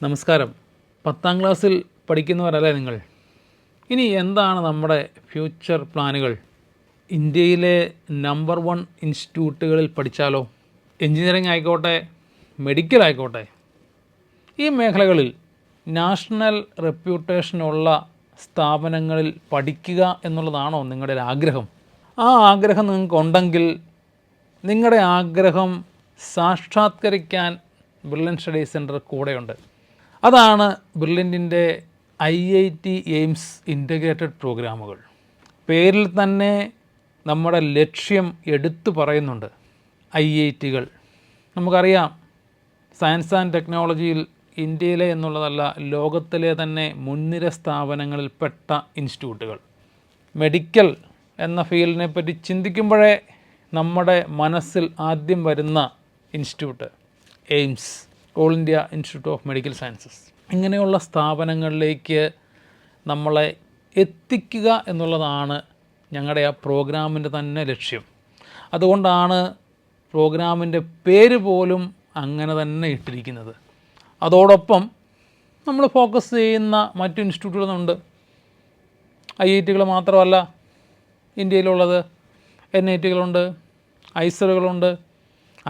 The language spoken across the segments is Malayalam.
നമസ്കാരം. 10ാം ക്ലാസ്സിൽ പഠിക്കുന്നവരല്ലേ നിങ്ങൾ? ഇനി എന്താണ് നമ്മുടെ ഫ്യൂച്ചർ പ്ലാനുകൾ? ഇന്ത്യയിലെ നമ്പർ 1 ഇൻസ്റ്റിറ്റ്യൂട്ടുകളിൽ പഠിച്ചാലോ? എൻജിനീയറിംഗ് ആയിക്കോട്ടെ, മെഡിക്കൽ ആയിക്കോട്ടെ, ഈ മേഖലകളിൽ നാഷണൽ റെപ്യൂട്ടേഷനുള്ള സ്ഥാപനങ്ങളിൽ പഠിക്കുക എന്നുള്ളതാണോ നിങ്ങളുടെ ആഗ്രഹം? ആ ആഗ്രഹം നിങ്ങൾക്കുണ്ടെങ്കിൽ നിങ്ങളുടെ ആഗ്രഹം സാക്ഷാത്കരിക്കാൻ ബ്രില്യൻറ്റ് സ്റ്റഡി സെൻറ്റർ കൂടെയുണ്ട്. അതാണ് ബ്രില്യൻറ്റിൻ്റെ IIT എയിംസ് ഇൻ്റഗ്രേറ്റഡ് പ്രോഗ്രാമുകൾ. പേരിൽ തന്നെ നമ്മുടെ ലക്ഷ്യം എടുത്തു പറയുന്നുണ്ട്. IITകൾ നമുക്കറിയാം, സയൻസ് ആൻഡ് ടെക്നോളജിയിൽ ഇന്ത്യയിലെ എന്നുള്ളതല്ല, ലോകത്തിലെ തന്നെ മുൻനിര സ്ഥാപനങ്ങളിൽ പെട്ട ഇൻസ്റ്റിറ്റ്യൂട്ടുകൾ. മെഡിക്കൽ എന്ന ഫീൽഡിനെ പറ്റി ചിന്തിക്കുമ്പോഴേ നമ്മുടെ മനസ്സിൽ ആദ്യം വരുന്ന institute AIIMS, all India institute of medical sciences. ഇങ്ങനെയുള്ള സ്ഥാപനങ്ങളിലേക്ക് നമ്മളെ എത്തിക്കുക എന്നുള്ളതാണ് ഞങ്ങളുടെ ആ പ്രോഗ്രാമിൻ്റെ തന്നെ ലക്ഷ്യം. അതുകൊണ്ടാണ് പ്രോഗ്രാമിൻ്റെ പേര് പോലും അങ്ങനെ തന്നെ ഇട്ടിരിക്കുന്നത്. അതോടൊപ്പം നമ്മൾ ഫോക്കസ് ചെയ്യുന്ന മറ്റു ഇൻസ്റ്റിറ്റ്യൂട്ടുകളുണ്ട്. IITകൾ മാത്രമല്ല ഇന്ത്യയിലുള്ളത്. NITകളുണ്ട്, ഐസറുകളുണ്ട്,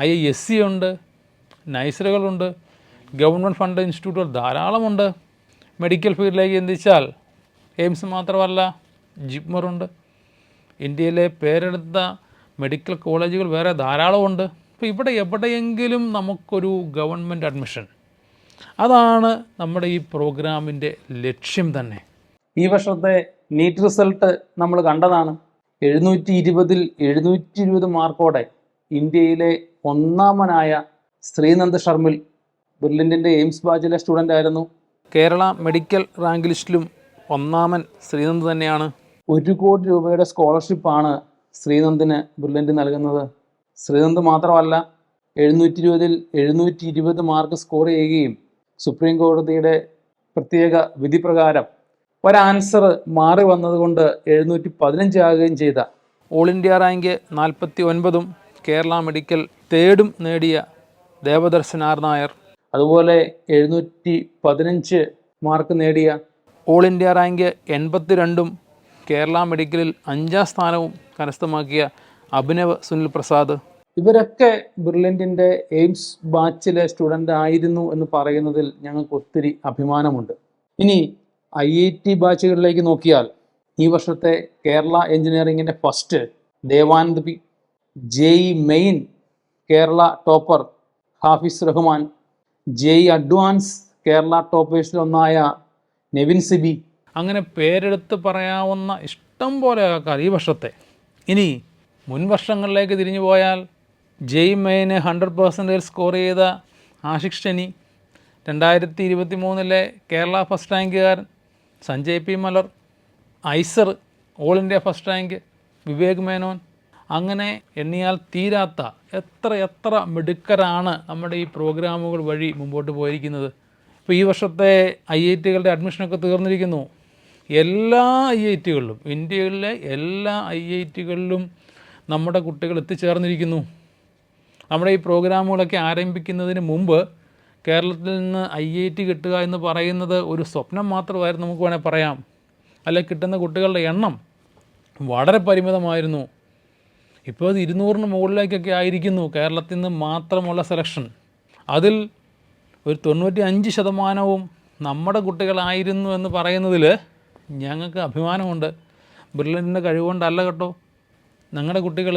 IISc ഉണ്ട്, നൈസറുകളുണ്ട്, ഗവൺമെൻറ് ഫണ്ട് ഇൻസ്റ്റിറ്റ്യൂട്ടുകൾ ധാരാളമുണ്ട്. മെഡിക്കൽ ഫീൽഡിലേക്ക് ചിന്തിച്ചാൽ എയിംസ് മാത്രമല്ല, ജിപ്മറുണ്ട്. ഇന്ത്യയിലെ പേരെടുത്ത മെഡിക്കൽ കോളേജുകൾ വേറെ ധാരാളമുണ്ട്. അപ്പോൾ ഇവിടെ എവിടെയെങ്കിലും നമുക്കൊരു ഗവൺമെൻറ് അഡ്മിഷൻ, അതാണ് നമ്മുടെ ഈ പ്രോഗ്രാമിൻ്റെ ലക്ഷ്യം തന്നെ. ഈ വർഷത്തെ നീറ്റ് റിസൾട്ട് നമ്മൾ കണ്ടതാണ്. 720-ൽ 720 മാർക്കോടെ ഇന്ത്യയിലെ ഒന്നാമനായ ശ്രീനന്ദ് ശർമിൽ ബ്രില്യൻറ്റിൻ്റെ എയിംസ് ബാച്ചിലെ സ്റ്റുഡൻ്റ് ആയിരുന്നു. കേരള മെഡിക്കൽ റാങ്ക് ലിസ്റ്റിലും ഒന്നാമൻ ശ്രീനന്ദ് തന്നെയാണ്. 1 കോടി രൂപയുടെ സ്കോളർഷിപ്പാണ് ശ്രീനന്ദിന് ബ്രില്യൻറ്റ് നൽകുന്നത്. ശ്രീനന്ദ് മാത്രമല്ല, 720-ൽ 720 മാർക്ക് സ്കോർ ചെയ്യുകയും സുപ്രീം കോടതിയുടെ പ്രത്യേക വിധി പ്രകാരം ഒരാൻസർ മാറി വന്നതുകൊണ്ട് 715 ആകുകയും ചെയ്ത ഓൾ ഇന്ത്യ റാങ്ക് 49-ഉം കേരള മെഡിക്കൽ 3rd നേടിയ ദേവദർശൻ ആർ നായർ, അതുപോലെ 715 മാർക്ക് നേടിയ ഓൾ ഇന്ത്യ റാങ്ക് 82-ഉം കേരള മെഡിക്കലിൽ 5ാം സ്ഥാനവും കരസ്ഥമാക്കിയ അഭിനവ് സുനിൽ പ്രസാദ്, ഇവരൊക്കെ ബ്രില്യൻറ്റിൻ്റെ എയിംസ് ബാച്ചിലെ സ്റ്റുഡൻ്റ് ആയിരുന്നു എന്ന് പറയുന്നതിൽ ഞങ്ങൾക്ക് ഒത്തിരി അഭിമാനമുണ്ട്. ഇനി IIT ബാച്ചുകളിലേക്ക് നോക്കിയാൽ ഈ വർഷത്തെ കേരള എഞ്ചിനീയറിങ്ങിൻ്റെ first Devanand P, JEE main Kerala topper Hafiz Rahman, JEE advance Kerala ടോപ്പേഴ്സിലൊന്നായ നെവിൻ സിബി, അങ്ങനെ പേരെടുത്ത് പറയാവുന്ന ഇഷ്ടം പോലെ ആൾക്കാർ ഈ വർഷത്തെ. ഇനി മുൻ വർഷങ്ങളിലേക്ക് തിരിഞ്ഞു പോയാൽ JEE മെയിന് 100% സ്കോർ ചെയ്ത ആഷിഖ് ഷനി, 2023-ലെ കേരള ഫസ്റ്റ് റാങ്കുകാരൻ Sanjay P Malar, IISER all India first rank Vivek Menon, അങ്ങനെ എണ്ണിയാൽ തീരാത്ത എത്ര മിടുക്കരാണ് നമ്മുടെ ഈ പ്രോഗ്രാമുകൾ വഴി മുമ്പോട്ട് പോയിരിക്കുന്നത്. ഇപ്പോൾ ഈ വർഷത്തെ IITകളുടെ അഡ്മിഷനൊക്കെ തീർന്നിരിക്കുന്നു. എല്ലാ IITകളിലും, ഇന്ത്യയിലെ എല്ലാ IITകളിലും നമ്മുടെ കുട്ടികൾ എത്തിച്ചേർന്നിരിക്കുന്നു. നമ്മുടെ ഈ പ്രോഗ്രാമുകളൊക്കെ ആരംഭിക്കുന്നതിന് മുമ്പ് കേരളത്തിൽ നിന്ന് IIT കിട്ടുക എന്ന് പറയുന്നത് ഒരു സ്വപ്നം മാത്രമായിരുന്നു, നമുക്ക് വേണേൽ പറയാം. അല്ലെ, കിട്ടുന്ന കുട്ടികളുടെ എണ്ണം വളരെ പരിമിതമായിരുന്നു. ഇപ്പോൾ അത് 200-ന് മുകളിലേക്കൊക്കെ ആയിരിക്കുന്നു കേരളത്തിൽ നിന്ന് മാത്രമുള്ള സെലക്ഷൻ. അതിൽ ഒരു 95% നമ്മുടെ കുട്ടികളായിരുന്നു എന്ന് പറയുന്നതിൽ ഞങ്ങൾക്ക് അഭിമാനമുണ്ട്. ബ്രില്യൻറ്റിൻ്റെ കഴിവുകൊണ്ടല്ല കേട്ടോ. ഞങ്ങളുടെ കുട്ടികൾ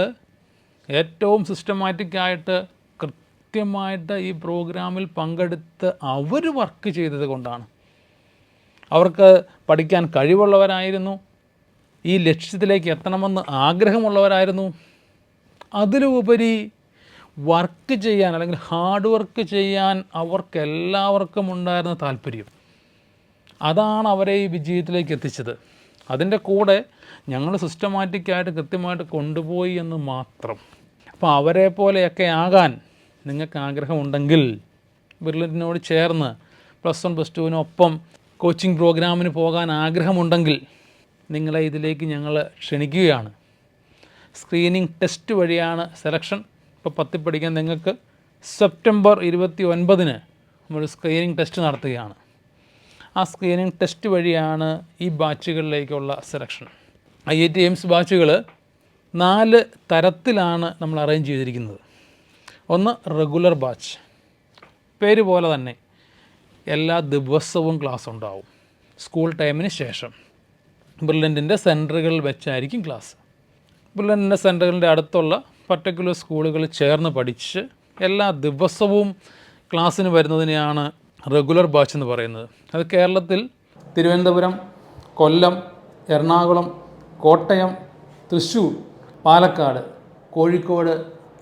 ഏറ്റവും സിസ്റ്റമാറ്റിക്കായിട്ട് കൃത്യമായിട്ട് ഈ പ്രോഗ്രാമിൽ പങ്കെടുത്ത് അവർ വർക്ക് ചെയ്തത് കൊണ്ടാണ്. അവർക്ക് പഠിക്കാൻ കഴിവുള്ളവരായിരുന്നു, ഈ ലക്ഷ്യത്തിലേക്ക് എത്തണമെന്ന് ആഗ്രഹമുള്ളവരായിരുന്നു. അതിലുപരി വർക്ക് ചെയ്യാൻ, അല്ലെങ്കിൽ ഹാർഡ് വർക്ക് ചെയ്യാൻ അവർക്കെല്ലാവർക്കും ഉണ്ടായിരുന്ന താല്പര്യം, അതാണ് അവരെ ഈ വിജയത്തിലേക്ക് എത്തിച്ചത്. അതിൻ്റെ കൂടെ ഞങ്ങൾ സിസ്റ്റമാറ്റിക്കായിട്ട് കൃത്യമായിട്ട് കൊണ്ടുപോയി എന്ന് മാത്രം. അപ്പോൾ അവരെ പോലെയൊക്കെ ആകാൻ നിങ്ങൾക്ക് ആഗ്രഹമുണ്ടെങ്കിൽ, ബ്രില്യൻറ്റിനോട് ചേർന്ന് +1 +2-നൊപ്പം കോച്ചിങ് പ്രോഗ്രാമിന് പോകാൻ ആഗ്രഹമുണ്ടെങ്കിൽ നിങ്ങളെ ഇതിലേക്ക് ഞങ്ങൾ ക്ഷണിക്കുകയാണ്. സ്ക്രീനിങ് ടെസ്റ്റ് വഴിയാണ് സെലക്ഷൻ. ഇപ്പോൾ 10 പഠിക്കാൻ നിങ്ങൾക്ക് സെപ്റ്റംബർ 29-ന് നമ്മൾ സ്ക്രീനിങ് ടെസ്റ്റ് നടത്തുകയാണ്. ആ സ്ക്രീനിങ് ടെസ്റ്റ് വഴിയാണ് ഈ ബാച്ചുകളിലേക്കുള്ള സെലക്ഷൻ. IIT എയിംസ് ബാച്ചുകൾ 4 തരത്തിലാണ് നമ്മൾ അറേഞ്ച് ചെയ്തിരിക്കുന്നത്. ഒന്ന് റെഗുലർ ബാച്ച്, പേര് പോലെ തന്നെ എല്ലാ ദിവസവും ക്ലാസ് ഉണ്ടാവും. സ്കൂൾ ടൈമിന് ശേഷം ബ്രില്യൻറ്റിൻ്റെ സെൻറ്ററുകളിൽ വെച്ചായിരിക്കും ക്ലാസ്. ബ്രില്യൻറ്റിൻ്റെ സെൻറ്ററുകളുടെ അടുത്തുള്ള പർട്ടിക്കുലർ സ്കൂളുകൾ ചേർന്ന് പഠിച്ച് എല്ലാ ദിവസവും ക്ലാസ്സിന് വരുന്നതിനെയാണ് റെഗുലർ ബാച്ച് എന്ന് പറയുന്നത്. അത് കേരളത്തിൽ തിരുവനന്തപുരം, കൊല്ലം, എറണാകുളം, കോട്ടയം, തൃശ്ശൂർ, പാലക്കാട്, കോഴിക്കോട്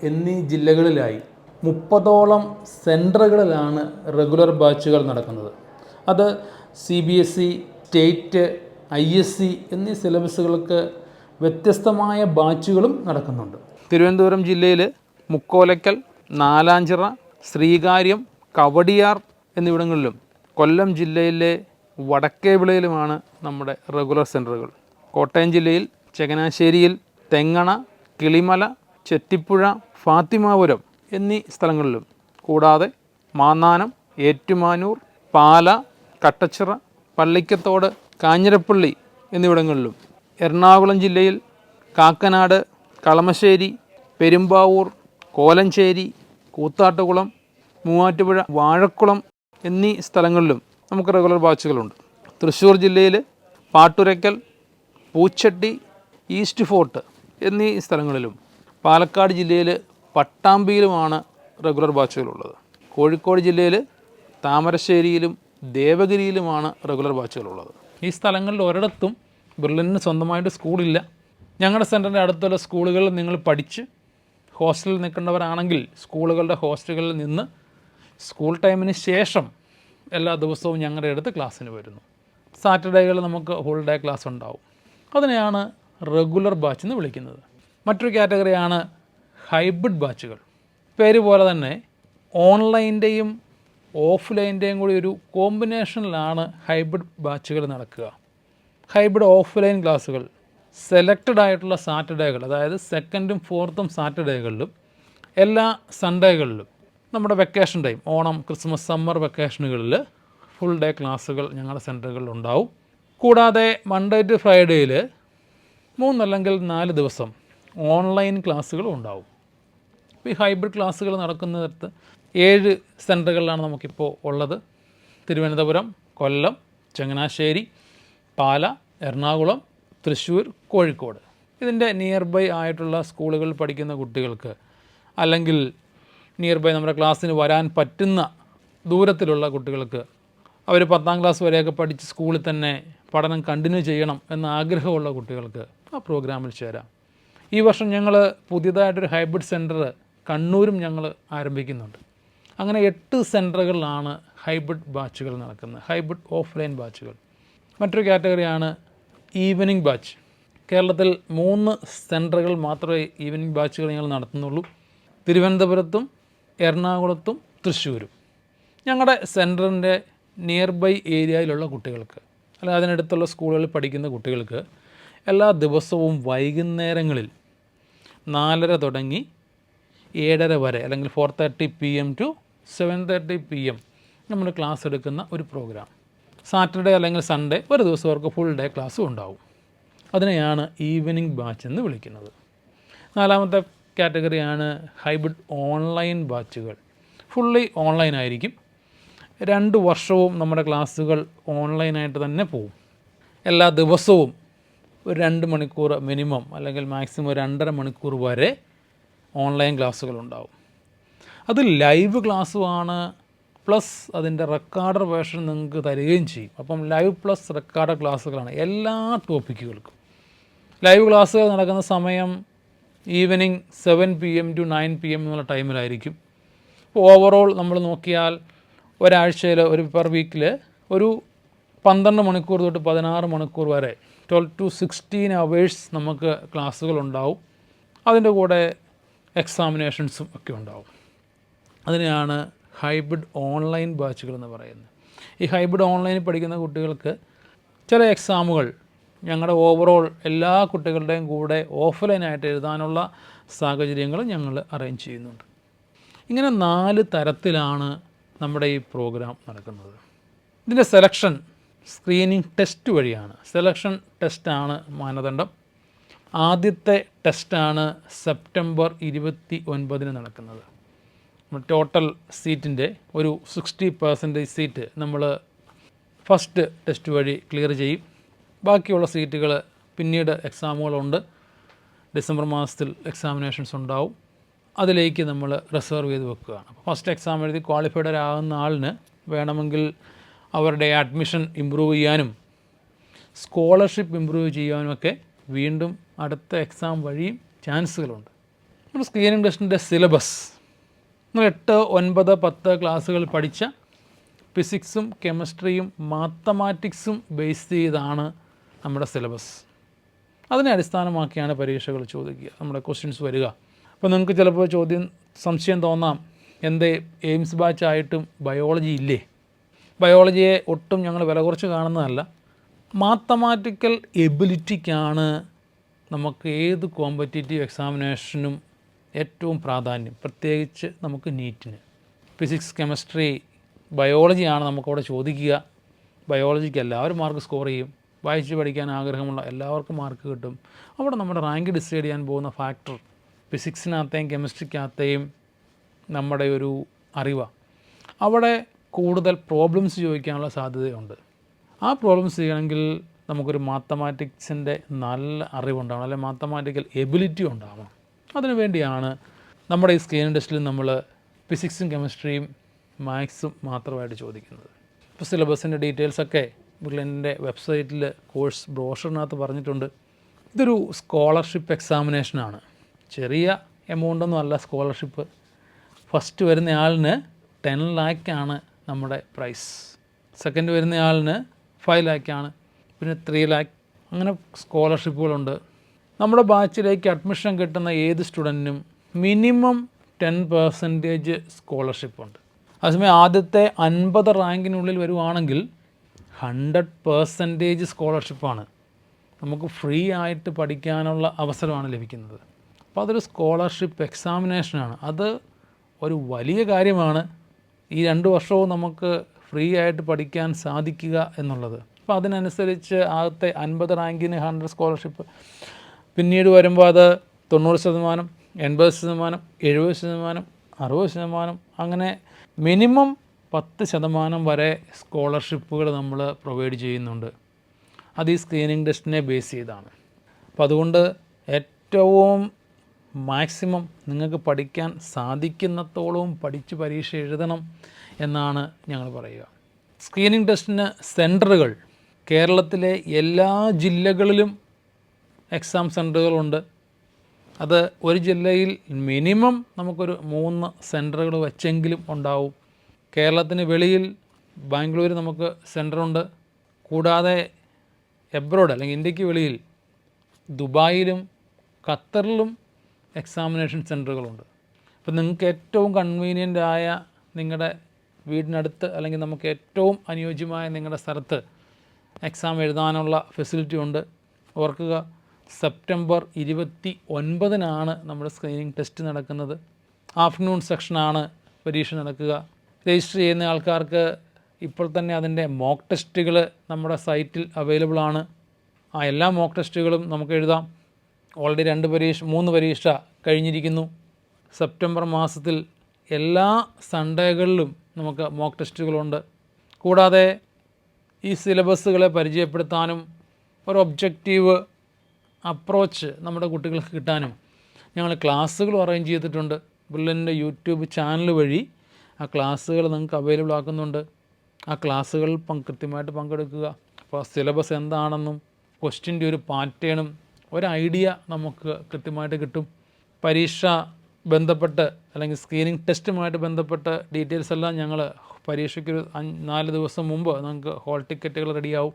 എന്നീ ജില്ലകളിലായി 30ഓളം സെൻറ്ററുകളിലാണ് റെഗുലർ ബാച്ചുകൾ നടക്കുന്നത്. അത് CBSE, സ്റ്റേറ്റ്, ISC എന്നീ സിലബസുകൾക്ക് വ്യത്യസ്തമായ ബാച്ചുകളും നടക്കുന്നുണ്ട്. തിരുവനന്തപുരം ജില്ലയിൽ മുക്കോലക്കൽ, നാലാഞ്ചിറ, ശ്രീകാര്യം, കവടിയാർ എന്നിവിടങ്ങളിലും കൊല്ലം ജില്ലയിലെ വടക്കേവിളയിലുമാണ് നമ്മുടെ റെഗുലർ സെൻറ്ററുകൾ. കോട്ടയം ജില്ലയിൽ ചങ്ങനാശ്ശേരിയിൽ, തെങ്ങണ, കിളിമല, ചെത്തിപ്പുഴ, ഫാത്തിമാപുരം എന്നീ സ്ഥലങ്ങളിലും, കൂടാതെ മാന്നാനം, ഏറ്റുമാനൂർ, പാല, കട്ടച്ചിറ, പള്ളിക്കത്തോട്, കാഞ്ഞിരപ്പള്ളി എന്നിവിടങ്ങളിലും, എറണാകുളം ജില്ലയിൽ കാക്കനാട്, കളമശ്ശേരി, പെരുമ്പാവൂർ, കോലഞ്ചേരി, കൂത്താട്ടുകുളം, മൂവാറ്റുപുഴ, വാഴക്കുളം എന്നീ സ്ഥലങ്ങളിലും നമുക്ക് റെഗുലർ ബാച്ചുകളുണ്ട്. തൃശ്ശൂർ ജില്ലയിൽ പാട്ടുരയ്ക്കൽ, പൂച്ചട്ടി, ഈസ്റ്റ് ഫോർട്ട് എന്നീ സ്ഥലങ്ങളിലും, പാലക്കാട് ജില്ലയിൽ പട്ടാമ്പിയിലുമാണ് റെഗുലർ ബാച്ചുകളുള്ളത്. കോഴിക്കോട് ജില്ലയിൽ താമരശ്ശേരിയിലും ദേവഗിരിയിലുമാണ് റെഗുലർ ബാച്ചുകളുള്ളത്. ഈ സ്ഥലങ്ങളിൽ ഒരിടത്തും ബ്രില്യൻറ്റിന് സ്വന്തമായിട്ട് സ്കൂളില്ല. ഞങ്ങളുടെ സെൻറ്ററിൻ്റെ അടുത്തുള്ള സ്കൂളുകളിൽ നിങ്ങൾ പഠിച്ച് ഹോസ്റ്റലിൽ നിൽക്കേണ്ടവരാണെങ്കിൽ സ്കൂളുകളുടെ ഹോസ്റ്റലുകളിൽ നിന്ന് സ്കൂൾ ടൈമിന് ശേഷം എല്ലാ ദിവസവും ഞങ്ങളുടെ അടുത്ത് ക്ലാസ്സിന് വരുന്നു. സാറ്റർഡേകളിൽ നമുക്ക് ഹോൾ ഡേ ക്ലാസ് ഉണ്ടാവും. അതിനെയാണ് റെഗുലർ ബാച്ച് എന്ന് വിളിക്കുന്നത്. മറ്റൊരു കാറ്റഗറിയാണ് ഹൈബ്രിഡ് ബാച്ചുകൾ. പേര് പോലെ തന്നെ ഓൺലൈൻ്റെയും ഓഫ്ലൈൻ്റെയും കൂടി ഒരു കോമ്പിനേഷനിലാണ് ഹൈബ്രിഡ് ബാച്ചുകൾ നടക്കുക. ഹൈബ്രിഡ് ഓഫ്ലൈൻ ക്ലാസ്സുകൾ സെലക്റ്റഡ് ആയിട്ടുള്ള സാറ്റർഡേകൾ, അതായത് 2nd, 4th സാറ്റർഡേകളിലും എല്ലാ സൺഡേകളിലും നമ്മുടെ vacation time, Onam, Christmas, summer വെക്കേഷനുകളിൽ ഫുൾ ഡേ ക്ലാസ്സുകൾ ഞങ്ങളുടെ സെൻറ്ററുകളിൽ ഉണ്ടാവും. കൂടാതെ മൺഡേ ടു ഫ്രൈഡേയിൽ 3 അല്ലെങ്കിൽ 4 ദിവസം ഓൺലൈൻ ക്ലാസ്സുകളും ഉണ്ടാവും. ഈ ഹൈബ്രിഡ് ക്ലാസ്സുകൾ നടക്കുന്നിടത്ത് 7 സെൻറ്ററുകളിലാണ് നമുക്കിപ്പോൾ ഉള്ളത്. തിരുവനന്തപുരം, കൊല്ലം, ചങ്ങനാശ്ശേരി, പാല, എറണാകുളം, തൃശ്ശൂർ, കോഴിക്കോട്. ഇതിൻ്റെ നിയർ ബൈ ആയിട്ടുള്ള സ്കൂളുകളിൽ പഠിക്കുന്ന കുട്ടികൾക്ക്, അല്ലെങ്കിൽ നിയർ ബൈ നമ്മുടെ ക്ലാസ്സിന് വരാൻ പറ്റുന്ന ദൂരത്തിലുള്ള കുട്ടികൾക്ക്, അവർ 10ാം ക്ലാസ് വരെയൊക്കെ പഠിച്ച് സ്കൂളിൽ തന്നെ പഠനം കണ്ടിന്യൂ ചെയ്യണം എന്ന ആഗ്രഹമുള്ള കുട്ടികൾക്ക് ആ പ്രോഗ്രാമിൽ ചേരാം. ഈ വർഷം ഞങ്ങൾ പുതിയതായിട്ടൊരു ഹൈബ്രിഡ് സെൻറ്റർ കണ്ണൂരും ഞങ്ങൾ ആരംഭിക്കുന്നുണ്ട്. അങ്ങനെ 8 സെൻറ്ററുകളിലാണ് ഹൈബ്രിഡ് ബാച്ചുകൾ നടക്കുന്നത്, ഹൈബ്രിഡ് ഓഫ്ലൈൻ ബാച്ചുകൾ. മറ്റൊരു കാറ്റഗറിയാണ് ഈവനിങ് ബാച്ച്. കേരളത്തിൽ 3 സെൻറ്ററുകൾ മാത്രമേ ഈവനിങ് ബാച്ചുകൾ ഞങ്ങൾ നടത്തുന്നുള്ളൂ. തിരുവനന്തപുരത്തും എറണാകുളത്തും തൃശ്ശൂരും. ഞങ്ങളുടെ സെൻറ്ററിൻ്റെ നിയർ ബൈ ഏരിയയിലുള്ള കുട്ടികൾക്ക്, അല്ലെങ്കിൽ അതിനടുത്തുള്ള സ്കൂളുകളിൽ പഠിക്കുന്ന കുട്ടികൾക്ക് എല്ലാ ദിവസവും വൈകുന്നേരങ്ങളിൽ 4:30 തുടങ്ങി 7:30 വരെ, അല്ലെങ്കിൽ 4:30 PM to 7:30 PM നമ്മൾ ക്ലാസ് എടുക്കുന്ന ഒരു പ്രോഗ്രാം. സാറ്റർഡേ അല്ലെങ്കിൽ സൺഡേ ഒരു ദിവസം അവർക്ക് ഫുൾ ഡേ ക്ലാസ്സും ഉണ്ടാവും. അതിനെയാണ് ഈവനിങ് ബാച്ച് എന്ന് വിളിക്കുന്നത്. 4ാമത്തെ കാറ്റഗറിയാണ് ഹൈബ്രിഡ് ഓൺലൈൻ ബാച്ചുകൾ. ഫുള്ളി ഓൺലൈൻ ആയിരിക്കും. 2 വർഷവും നമ്മുടെ ക്ലാസ്സുകൾ ഓൺലൈനായിട്ട് തന്നെ പോകും. എല്ലാ ദിവസവും ഒരു 2 മണിക്കൂർ മിനിമം, അല്ലെങ്കിൽ മാക്സിമം 2.5 മണിക്കൂർ വരെ ഓൺലൈൻ ക്ലാസ്സുകളുണ്ടാവും. അത് ലൈവ് ക്ലാസ്സുമാണ്, പ്ലസ് അതിൻ്റെ റെക്കോർഡർ വേർഷൻ നിങ്ങൾക്ക് തരികയും ചെയ്യും. അപ്പം ലൈവ് പ്ലസ് റെക്കോർഡർ ക്ലാസ്സുകളാണ് എല്ലാ ടോപ്പിക്കുകൾക്കും. ലൈവ് ക്ലാസ്സുകൾ നടക്കുന്ന സമയം ഈവനിങ് 7 PM to 9 PM എന്നുള്ള ടൈമിലായിരിക്കും. ഇപ്പോൾ ഓവറോൾ നമ്മൾ നോക്കിയാൽ ഒരാഴ്ചയിൽ, ഒരു പെർ വീക്കിൽ ഒരു 12 മണിക്കൂർ തൊട്ട് 16 മണിക്കൂർ വരെ 12 to 16 hours നമുക്ക് ക്ലാസ്സുകളുണ്ടാവും. അതിൻ്റെ കൂടെ എക്സാമിനേഷൻസും ഒക്കെ ഉണ്ടാവും. അതിനെയാണ് ഹൈബ്രിഡ് ഓൺലൈൻ ബാച്ചുകൾ എന്ന് പറയുന്നത്. ഈ ഹൈബ്രിഡ് ഓൺലൈനിൽ പഠിക്കുന്ന കുട്ടികൾക്ക് ചില എക്സാമുകൾ ഞങ്ങളുടെ ഓവറോൾ എല്ലാ കുട്ടികളുടെയും കൂടെ ഓഫ്ലൈനായിട്ട് എഴുതാനുള്ള സാഹചര്യങ്ങൾ ഞങ്ങൾ അറേഞ്ച് ചെയ്യുന്നുണ്ട്. ഇങ്ങനെ 4 തരത്തിലാണ് നമ്മുടെ ഈ പ്രോഗ്രാം നടക്കുന്നത്. ഇതിൻ്റെ സെലക്ഷൻ സ്ക്രീനിങ് ടെസ്റ്റ് വഴിയാണ്. സെലക്ഷൻ ടെസ്റ്റാണ് മാനദണ്ഡം. ആദ്യത്തെ ടെസ്റ്റാണ് സെപ്റ്റംബർ 29 നടക്കുന്നത്. ടോട്ടൽ സീറ്റിൻ്റെ ഒരു 60% സീറ്റ് നമ്മൾ ഫസ്റ്റ് ടെസ്റ്റ് വഴി ക്ലിയർ ചെയ്യും. ബാക്കിയുള്ള സീറ്റുകൾ പിന്നീട് എക്സാമുകളുണ്ട്. ഡിസംബർ മാസത്തിൽ എക്സാമിനേഷൻസ് ഉണ്ടാവും. അതിലേക്ക് നമ്മൾ റിസർവ് ചെയ്ത് വെക്കുകയാണ്. ഫസ്റ്റ് എക്സാം എഴുതി ക്വാളിഫൈഡ് ആകുന്ന ആളിന് വേണമെങ്കിൽ അവരുടെ അഡ്മിഷൻ ഇമ്പ്രൂവ് ചെയ്യാനും സ്കോളർഷിപ്പ് ഇമ്പ്രൂവ് ചെയ്യാനുമൊക്കെ വീണ്ടും അടുത്ത എക്സാം വഴിയും ചാൻസുകളുണ്ട്. നമ്മുടെ സ്ക്രീനിങ് ടെസ്റ്റിൻ്റെ സിലബസ് 8, 9, 10 ക്ലാസ്സുകൾ പഠിച്ച ഫിസിക്സും കെമിസ്ട്രിയും മാത്തമാറ്റിക്സും ബേസ് ചെയ്താണ് നമ്മുടെ സിലബസ്. അതിനെ അടിസ്ഥാനമാക്കിയാണ് പരീക്ഷകൾ ചോദിക്കുക, നമ്മുടെ ക്വസ്റ്റ്യൻസ് വരിക. അപ്പോൾ നിങ്ങൾക്ക് ചിലപ്പോൾ സംശയം തോന്നാം, എന്തേ എയിംസ് ബാച്ചായിട്ടും ബയോളജി ഇല്ലേ? ബയോളജിയെ ഒട്ടും ഞങ്ങൾ വില കുറച്ച് കാണുന്നതല്ല. മാത്തമാറ്റിക്കൽ എബിലിറ്റിക്കാണ് നമുക്ക് ഏത് കോമ്പറ്റേറ്റീവ് എക്സാമിനേഷനും ഏറ്റവും പ്രാധാന്യം, പ്രത്യേകിച്ച് നമുക്ക് നീറ്റിന്. ഫിസിക്സ്, കെമിസ്ട്രി, ബയോളജിയാണ് നമുക്കവിടെ ചോദിക്കുക. ബയോളജിക്ക് എല്ലാവരും മാർക്ക് സ്കോർ ചെയ്യും. വായിച്ച് പഠിക്കാൻ ആഗ്രഹമുള്ള എല്ലാവർക്കും മാർക്ക് കിട്ടും. അവിടെ നമ്മുടെ റാങ്ക് ഡിസൈഡ് ചെയ്യാൻ പോകുന്ന ഫാക്ടർ ഫിസിക്സിനകത്തെയും കെമിസ്ട്രിക്കകത്തെയും നമ്മുടെ ഒരു അറിവാണ്. അവിടെ കൂടുതൽ പ്രോബ്ലംസ് ചോദിക്കാനുള്ള സാധ്യതയുണ്ട്. ആ പ്രോബ്ലംസ് ചെയ്യണമെങ്കിൽ നമുക്കൊരു മാത്തമാറ്റിക്സിൻ്റെ നല്ല അറിവുണ്ടാവണം, അല്ലെങ്കിൽ മാത്തമാറ്റിക്കൽ എബിലിറ്റി ഉണ്ടാവണം. അതിനു വേണ്ടിയാണ് നമ്മുടെ ഈ സ്ക്രീനിങ് ടെസ്റ്റിൽ നമ്മൾ ഫിസിക്സും കെമിസ്ട്രിയും മാത്സും മാത്രമായിട്ട് ചോദിക്കുന്നത്. ഇപ്പോൾ സിലബസിൻ്റെ ഡീറ്റെയിൽസൊക്കെ ബുള്ളറ്റിൻ്റെ വെബ്സൈറ്റിൽ കോഴ്സ് ബ്രോഷറിനകത്ത് പറഞ്ഞിട്ടുണ്ട്. ഇതൊരു സ്കോളർഷിപ്പ് എക്സാമിനേഷനാണ്. ചെറിയ എമൗണ്ടൊന്നും അല്ല സ്കോളർഷിപ്പ്. ഫസ്റ്റ് വരുന്ന ആളിന് 10 lakh നമ്മുടെ പ്രൈസ്. സെക്കൻഡ് വരുന്ന ആളിന് 5 lakh, പിന്നെ 3 lakh. അങ്ങനെ സ്കോളർഷിപ്പുകളുണ്ട്. നമ്മുടെ ബാച്ചിലേക്ക് അഡ്മിഷൻ കിട്ടുന്ന ഏത് സ്റ്റുഡൻറ്റിനും മിനിമം 10% സ്കോളർഷിപ്പുണ്ട്. അതേസമയം ആദ്യത്തെ 50 റാങ്കിനുള്ളിൽ വരുവാണെങ്കിൽ 100% സ്കോളർഷിപ്പാണ്. നമുക്ക് ഫ്രീ ആയിട്ട് പഠിക്കാനുള്ള അവസരമാണ് ലഭിക്കുന്നത്. അപ്പോൾ അതൊരു സ്കോളർഷിപ്പ് എക്സാമിനേഷനാണ്. അത് ഒരു വലിയ കാര്യമാണ്. ഈ 2 വർഷവും നമുക്ക് ഫ്രീ ആയിട്ട് പഠിക്കാൻ സാധിക്കുക എന്നുള്ളത്. അപ്പോൾ അതിനനുസരിച്ച് ആദ്യത്തെ 50 റാങ്കിന് 100 സ്കോളർഷിപ്പ്, പിന്നീട് വരുമ്പോൾ അത് 90%, 80%, 70%, 60%, അങ്ങനെ മിനിമം 10% വരെ സ്കോളർഷിപ്പുകൾ നമ്മൾ പ്രൊവൈഡ് ചെയ്യുന്നുണ്ട്. അത് ഈ സ്ക്രീനിങ് ടെസ്റ്റിനെ ബേസ് ചെയ്താണ്. അപ്പോൾ അതുകൊണ്ട് ഏറ്റവും മാക്സിമം നിങ്ങൾക്ക് പഠിക്കാൻ സാധിക്കുന്നത്തോളവും പഠിച്ച് പരീക്ഷ എഴുതണം എന്നാണ് ഞങ്ങൾ പറയുക. സ്ക്രീനിങ് ടെസ്റ്റിന് സെൻറ്ററുകൾ കേരളത്തിലെ എല്ലാ ജില്ലകളിലും എക്സാം സെൻറ്ററുകളുണ്ട്. അത് ഒരു ജില്ലയിൽ മിനിമം നമുക്കൊരു 3 സെൻറ്ററുകൾ വെച്ചെങ്കിലും ഉണ്ടാവും. കേരളത്തിന് വെളിയിൽ ബാംഗ്ലൂർ നമുക്ക് സെൻറ്ററുണ്ട്. കൂടാതെ എബ്രോഡ് അല്ലെങ്കിൽ ഇന്ത്യക്ക് വെളിയിൽ ദുബായിലും ഖത്തറിലും എക്സാമിനേഷൻ സെൻറ്ററുകളുണ്ട്. അപ്പോൾ നിങ്ങൾക്ക് ഏറ്റവും കൺവീനിയൻ്റായ നിങ്ങളുടെ വീടിനടുത്ത് അല്ലെങ്കിൽ നമുക്ക് ഏറ്റവും അനുയോജ്യമായ നിങ്ങളുടെ സ്ഥലത്ത് എക്സാം എഴുതാനുള്ള ഫെസിലിറ്റി ഉണ്ട്. ഓർക്കുക, സെപ്റ്റംബർ 29 നമ്മുടെ സ്ക്രീനിങ് ടെസ്റ്റ് നടക്കുന്നത്. ആഫ്റ്റർനൂൺ സെക്ഷനാണ് പരീക്ഷ നടക്കുക. രജിസ്റ്റർ ചെയ്യുന്ന ആൾക്കാർക്ക് ഇപ്പോൾ തന്നെ അതിൻ്റെ മോക്ക് ടെസ്റ്റുകൾ നമ്മുടെ സൈറ്റിൽ അവൈലബിൾ ആണ്. ആ എല്ലാ മോക്ക് ടെസ്റ്റുകളും നമുക്ക് എഴുതാം. ഓൾറെഡി 3 പരീക്ഷ കഴിഞ്ഞിരിക്കുന്നു. സെപ്റ്റംബർ മാസത്തിൽ എല്ലാ സൺഡേകളിലും നമുക്ക് മോക്ക് ടെസ്റ്റുകളുണ്ട്. കൂടാതെ ഈ സിലബസുകളെ പരിചയപ്പെടുത്താനും ഒരു ഒബ്ജക്റ്റീവ് അപ്രോച്ച് നമ്മുടെ കുട്ടികൾക്ക് കിട്ടാനും ഞങ്ങൾ ക്ലാസ്സുകൾ അറേഞ്ച് ചെയ്തിട്ടുണ്ട്. ബുള്ളറ്റിൻ്റെ യൂട്യൂബ് ചാനൽ വഴി ആ ക്ലാസ്സുകൾ നിങ്ങൾക്ക് അവൈലബിൾ ആക്കുന്നുണ്ട്. ആ ക്ലാസ്സുകളിൽ കൃത്യമായിട്ട് പങ്കെടുക്കുക. അപ്പോൾ സിലബസ് എന്താണെന്നും ക്വസ്റ്റ്യൻ്റെ ഒരു പാറ്റേണും ഒരു ഐഡിയ നമുക്ക് കൃത്യമായിട്ട് കിട്ടും. പരീക്ഷ ബന്ധപ്പെട്ട് അല്ലെങ്കിൽ സ്ക്രീനിങ് ടെസ്റ്റുമായിട്ട് ബന്ധപ്പെട്ട് ഡീറ്റെയിൽസ് എല്ലാം ഞങ്ങൾ പരീക്ഷയ്ക്കൊരു 4 ദിവസം മുമ്പ് നമുക്ക് ഹോൾ ടിക്കറ്റുകൾ റെഡിയാവും.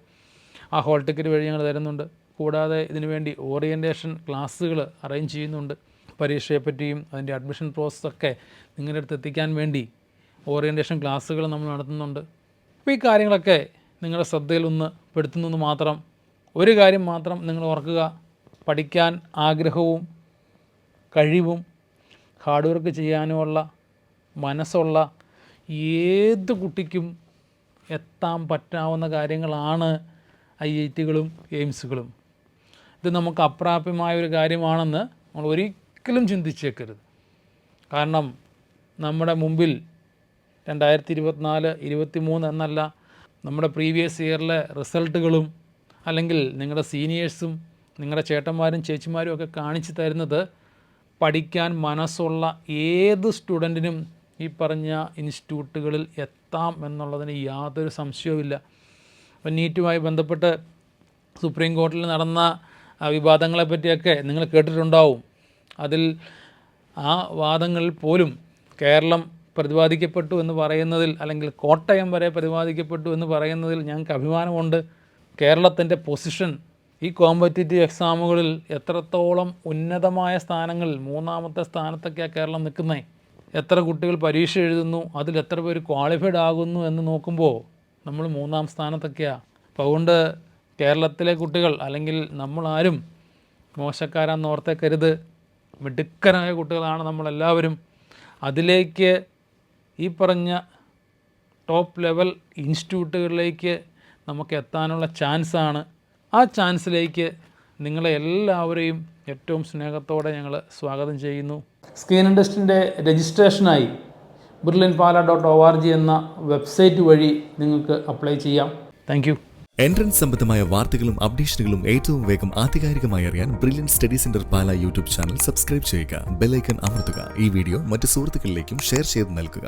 ആ ഹോൾ ടിക്കറ്റ് വഴി ഞങ്ങൾ തരുന്നുണ്ട്. കൂടാതെ ഇതിനുവേണ്ടി ഓറിയൻറ്റേഷൻ ക്ലാസ്സുകൾ അറേഞ്ച് ചെയ്യുന്നുണ്ട്. പരീക്ഷയെപ്പറ്റിയും അതിൻ്റെ അഡ്മിഷൻ പ്രോസസ്സൊക്കെ നിങ്ങളുടെ അടുത്ത് എത്തിക്കാൻ വേണ്ടി ഓറിയൻറ്റേഷൻ ക്ലാസ്സുകൾ നമ്മൾ നടത്തുന്നുണ്ട്. അപ്പോൾ ഈ കാര്യങ്ങളൊക്കെ നിങ്ങളുടെ ശ്രദ്ധയിൽ ഒന്ന് പെടുത്തുന്നെന്ന് മാത്രം. ഒരു കാര്യം മാത്രം നിങ്ങൾ ഓർക്കുക, പഠിക്കാൻ ആഗ്രഹവും കഴിവും ഹാർഡ് വർക്ക് ചെയ്യാനുമുള്ള മനസ്സുള്ള ഏത് കുട്ടിക്കും എത്താൻ പറ്റാവുന്ന കാര്യങ്ങളാണ് IITകളും എയിംസുകളും. ഇത് നമുക്ക് അപ്രാപ്യമായൊരു കാര്യമാണെന്ന് നമ്മൾ ഒരിക്കലും ചിന്തിച്ചേക്കരുത്. കാരണം നമ്മുടെ മുമ്പിൽ 2024, 2023 എന്നല്ല, നമ്മുടെ പ്രീവിയസ് ഇയറിലെ റിസൾട്ടുകളും അല്ലെങ്കിൽ നിങ്ങളുടെ സീനിയേഴ്സും നിങ്ങളുടെ ചേട്ടന്മാരും ചേച്ചിമാരും ഒക്കെ കാണിച്ചു തരുന്നത് പഠിക്കാൻ മനസ്സുള്ള ഏത് സ്റ്റുഡൻറ്റിനും ഈ പറഞ്ഞ ഇൻസ്റ്റിറ്റ്യൂട്ടുകളിൽ എത്താം എന്നുള്ളതിന് യാതൊരു സംശയവുമില്ല. അപ്പം നീറ്റുമായി ബന്ധപ്പെട്ട് സുപ്രീം കോടതിയിൽ നടന്ന വിവാദങ്ങളെപ്പറ്റിയൊക്കെ നിങ്ങൾ കേട്ടിട്ടുണ്ടാവും. അതിൽ ആ വാദങ്ങളിൽ പോലും കേരളം പ്രതിപാദിക്കപ്പെട്ടു എന്ന് പറയുന്നതിൽ, അല്ലെങ്കിൽ കോട്ടയം വരെ പ്രതിപാദിക്കപ്പെട്ടു എന്ന് പറയുന്നതിൽ ഞങ്ങൾക്ക് അഭിമാനമുണ്ട്. കേരളത്തിൻ്റെ പൊസിഷൻ ഈ കോമ്പറ്റേറ്റീവ് എക്സാമുകളിൽ എത്രത്തോളം ഉന്നതമായ സ്ഥാനങ്ങളിൽ, 3ാമത്തെ സ്ഥാനത്തൊക്കെയാണ് കേരളം നിൽക്കുന്നത്. എത്ര കുട്ടികൾ പരീക്ഷ എഴുതുന്നു, അതിൽ എത്ര പേര് ക്വാളിഫൈഡ് ആകുന്നു എന്ന് നോക്കുമ്പോൾ നമ്മൾ 3ാം സ്ഥാനത്തൊക്കെയാണ്. അപ്പോൾ അതുകൊണ്ട് കേരളത്തിലെ കുട്ടികൾ, അല്ലെങ്കിൽ നമ്മളാരും മോശക്കാരാന്ന് ഓർത്തേക്കരുത്. മിടുക്കരായ കുട്ടികളാണ് നമ്മളെല്ലാവരും. അതിലേക്ക് ഈ പറഞ്ഞ ടോപ്പ് ലെവൽ ഇൻസ്റ്റിറ്റ്യൂട്ടുകളിലേക്ക് നമുക്ക് എത്താനുള്ള ചാൻസാണ്. ആ ചാൻസിലേക്ക് നിങ്ങളെ എല്ലാവരെയും ഏറ്റവും സ്നേഹത്തോടെ ഞങ്ങൾ സ്വാഗതം ചെയ്യുന്നു. സ്ക്രീനിംഗ് ടെസ്റ്റിൻ്റെ രജിസ്ട്രേഷനായി brilliantpala.org എന്ന വെബ്സൈറ്റ് വഴി നിങ്ങൾക്ക് അപ്ലൈ ചെയ്യാം. Thank you. എൻട്രൻസ് സംബന്ധമായ വാർത്തകളും അപ്ഡേഷനുകളും ഏറ്റവും വേഗം ആധികാരികമായി അറിയാൻ ബ്രില്യൻറ്റ് സ്റ്റഡി സെന്റർ പാല യൂട്യൂബ് ചാനൽ സബ്സ്ക്രൈബ് ചെയ്യുക. ബെൽ ഐക്കൺ അമർത്തുക. ഈ വീഡിയോ മറ്റ് സുഹൃത്തുക്കളിലേക്കും ഷെയർ ചെയ്ത് നൽകുക.